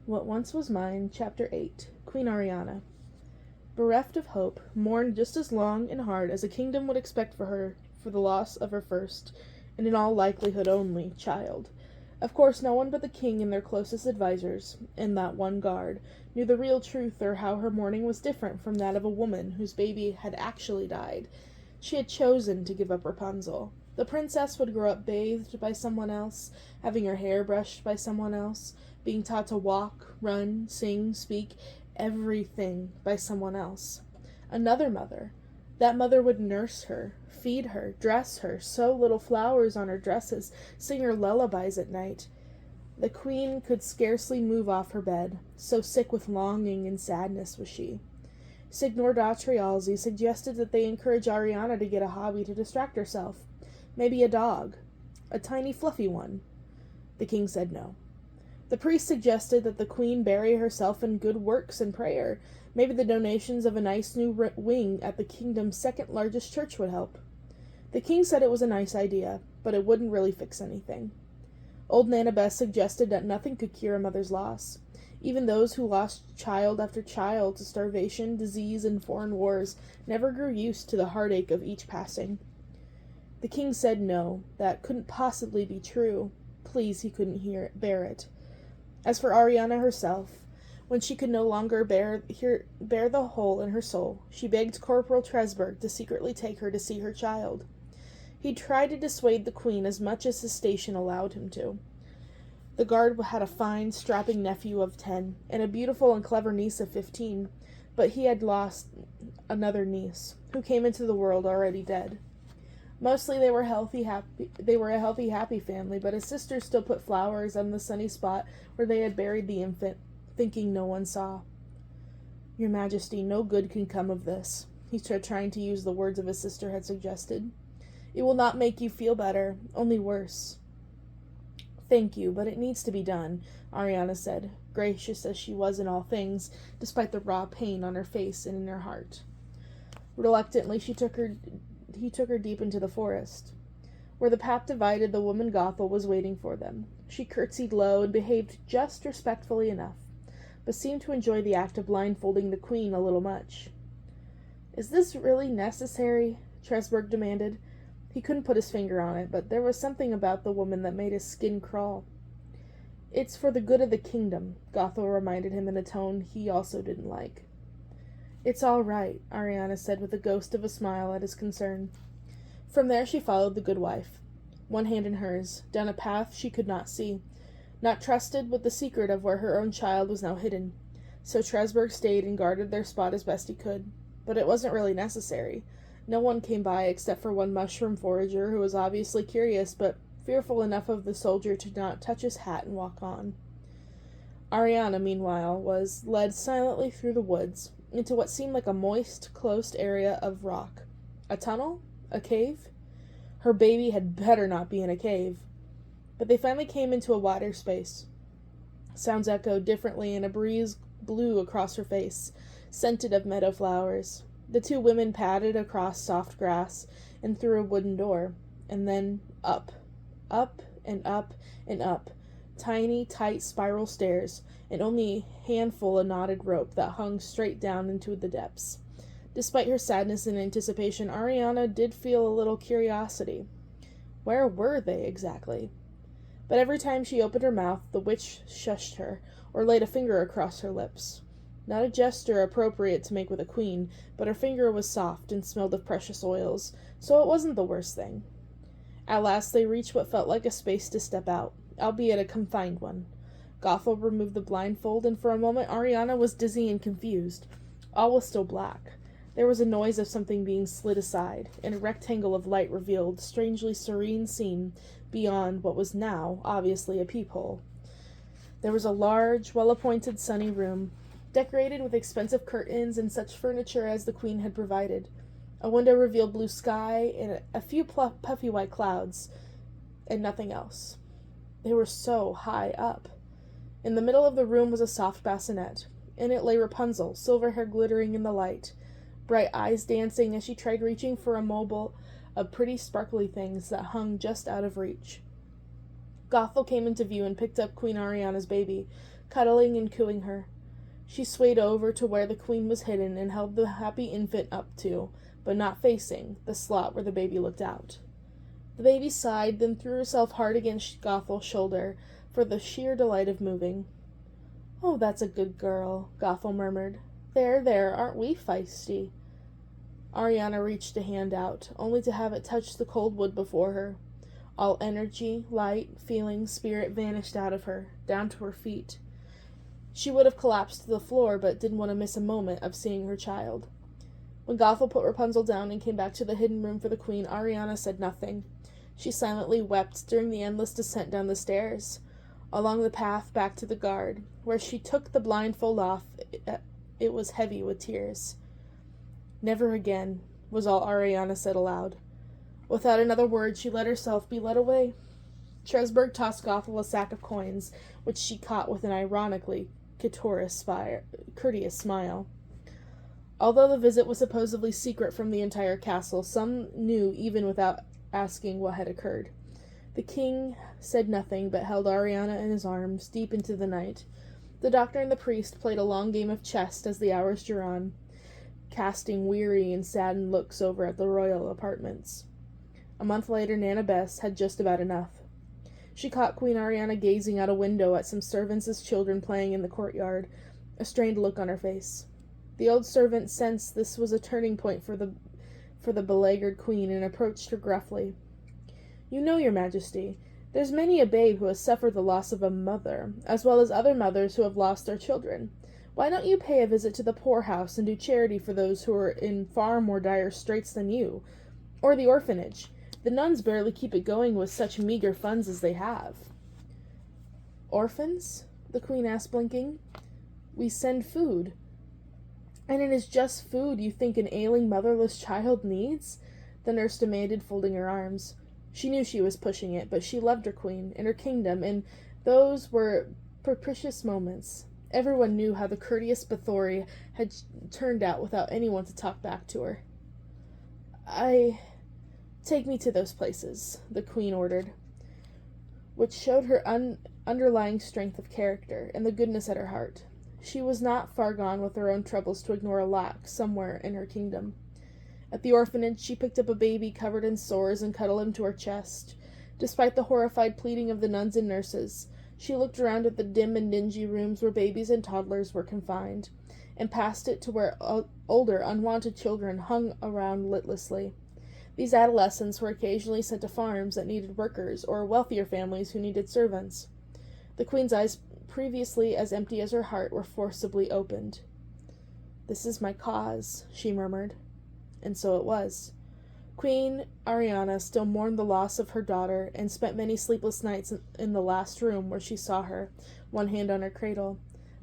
What Once Was Mine, Chapter 8, Queen Arianna. Bereft of hope, mourned just as long and hard as a kingdom would expect for her for the loss of her first, and in all likelihood only, child. Of course, no one but the king and their closest advisers, and that one guard, knew the real truth or how her mourning was different from that of a woman whose baby had actually died. She had chosen to give up Rapunzel. The princess would grow up bathed by someone else, having her hair brushed by someone else, being taught to walk, run, sing, speak, everything by someone else. Another mother. That mother would nurse her, feed her, dress her, sew little flowers on her dresses, sing her lullabies at night. The queen could scarcely move off her bed, so sick with longing and sadness was she. Signor da Trialzi suggested that they encourage Arianna to get a hobby to distract herself. Maybe a dog. A tiny fluffy one. The king said no. The priest suggested that the queen bury herself in good works and prayer. Maybe the donations of a nice new wing at the kingdom's second largest church would help. The king said it was a nice idea, but it wouldn't really fix anything. Old Nana Bess suggested that nothing could cure a mother's loss. Even those who lost child after child to starvation, disease, and foreign wars never grew used to the heartache of each passing. The king said no, that couldn't possibly be true. Please, he couldn't bear it. As for Arianna herself, when she could no longer bear the hole in her soul, she begged Corporal Tresberg to secretly take her to see her child. He tried to dissuade the queen as much as his station allowed him to. The guard had a fine, strapping nephew of 10, and a beautiful and clever niece of 15, but he had lost another niece, who came into the world already dead. Mostly they were a healthy, happy family, but his sisters still put flowers on the sunny spot where they had buried the infant, thinking no one saw. Your Majesty, no good can come of this, he tried, trying to use the words of his sister had suggested. It will not make you feel better, only worse. Thank you, but it needs to be done, Arianna said, gracious as she was in all things, despite the raw pain on her face and in her heart. Reluctantly, he took her deep into the forest. Where the path divided, the woman Gothel was waiting for them. She curtsied low and behaved just respectfully enough, but seemed to enjoy the act of blindfolding the queen a little much. Is this really necessary? Tresberg demanded. He couldn't put his finger on it, but there was something about the woman that made his skin crawl. It's for the good of the kingdom, Gothel reminded him in a tone he also didn't like. It's all right, Arianna said with a ghost of a smile at his concern. From there she followed the good wife, one hand in hers, down a path she could not see, not trusted with the secret of where her own child was now hidden. So Tresberg stayed and guarded their spot as best he could. But it wasn't really necessary. No one came by except for one mushroom forager who was obviously curious, but fearful enough of the soldier to not touch his hat and walk on. Arianna, meanwhile, was led silently through the woods, into what seemed like a moist, closed area of rock. A tunnel? A cave? Her baby had better not be in a cave. But they finally came into a wider space. Sounds echoed differently, and a breeze blew across her face, scented of meadow flowers. The two women padded across soft grass and through a wooden door, and then up and up and up, tiny, tight spiral stairs, and only a handful of knotted rope that hung straight down into the depths. Despite her sadness and anticipation, Arianna did feel a little curiosity. Where were they exactly? But every time she opened her mouth, the witch shushed her, or laid a finger across her lips. Not a gesture appropriate to make with a queen, but her finger was soft and smelled of precious oils, so it wasn't the worst thing. At last they reached what felt like a space to step out, albeit a confined one. Gothel removed the blindfold, and for a moment Arianna was dizzy and confused. All was still black. There was a noise of something being slid aside, and a rectangle of light revealed a strangely serene scene beyond what was now obviously a peephole. There was a large, well-appointed sunny room, decorated with expensive curtains and such furniture as the queen had provided. A window revealed blue sky and a few puffy white clouds, and nothing else. They were so high up. In the middle of the room was a soft bassinet. In it lay Rapunzel, silver hair glittering in the light, bright eyes dancing as she tried reaching for a mobile of pretty sparkly things that hung just out of reach. Gothel came into view and picked up Queen Arianna's baby, cuddling and cooing her. She swayed over to where the queen was hidden and held the happy infant up to, but not facing, the slot where the baby looked out. The baby sighed, then threw herself hard against Gothel's shoulder for the sheer delight of moving. "Oh, that's a good girl," Gothel murmured. There, aren't we feisty?" Arianna reached a hand out, only to have it touch the cold wood before her. All energy, light, feeling, spirit vanished out of her, down to her feet. She would have collapsed to the floor, but didn't want to miss a moment of seeing her child. When Gothel put Rapunzel down and came back to the hidden room for the queen, Arianna said nothing. She silently wept during the endless descent down the stairs, along the path back to the guard. Where she took the blindfold off, it was heavy with tears. "Never again," was all Arianna said aloud. Without another word, she let herself be led away. Tresberg tossed Gothel a sack of coins, which she caught with an ironically courteous smile. Although the visit was supposedly secret from the entire castle, some knew even without asking what had occurred. The king said nothing, but held Arianna in his arms deep into the night. The doctor and the priest played a long game of chess as the hours drew on, casting weary and saddened looks over at the royal apartments. A month later, Nana Bess had just about enough. She caught Queen Arianna gazing out a window at some servants' children playing in the courtyard, a strained look on her face. The old servant sensed this was a turning point for the beleaguered queen, and approached her gruffly. "You know, your majesty, there's many a babe who has suffered the loss of a mother, as well as other mothers who have lost their children. Why don't you pay a visit to the poorhouse and do charity for those who are in far more dire straits than you? Or the orphanage. The nuns barely keep it going with such meager funds as they have." "Orphans?" the queen asked, blinking. "We send food." "And it is just food you think an ailing motherless child needs?" the nurse demanded, folding her arms. She knew she was pushing it, but she loved her queen and her kingdom, and those were propitious moments. Everyone knew how the courteous Bathory had turned out without anyone to talk back to her. "Take me to those places," the queen ordered, which showed her underlying strength of character and the goodness at her heart. She was not far gone with her own troubles to ignore a lack somewhere in her kingdom. At the orphanage, she picked up a baby covered in sores and cuddled him to her chest. Despite the horrified pleading of the nuns and nurses, she looked around at the dim and dingy rooms where babies and toddlers were confined, and passed it to where older, unwanted children hung around listlessly. These adolescents were occasionally sent to farms that needed workers, or wealthier families who needed servants. The queen's eyes, previously as empty as her heart, were forcibly opened. "This is my cause," she murmured. And so it was. Queen Arianna still mourned the loss of her daughter, and spent many sleepless nights in the last room where she saw her, one hand on her cradle.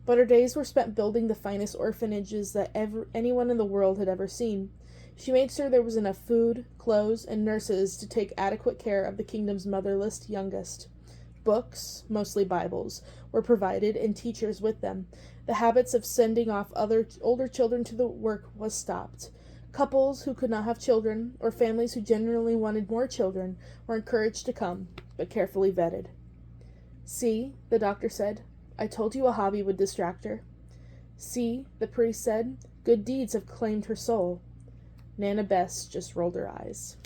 But her days were spent building the finest orphanages that anyone in the world had ever seen. She made sure there was enough food, clothes, and nurses to take adequate care of the kingdom's motherless youngest. Books, mostly Bibles, were provided, and teachers with them. The habits of sending off older children to the work was stopped. Couples who could not have children, or families who genuinely wanted more children, were encouraged to come, but carefully vetted. "See," the doctor said, "I told you a hobby would distract her." "See," the priest said, "good deeds have claimed her soul." Nana Bess just rolled her eyes.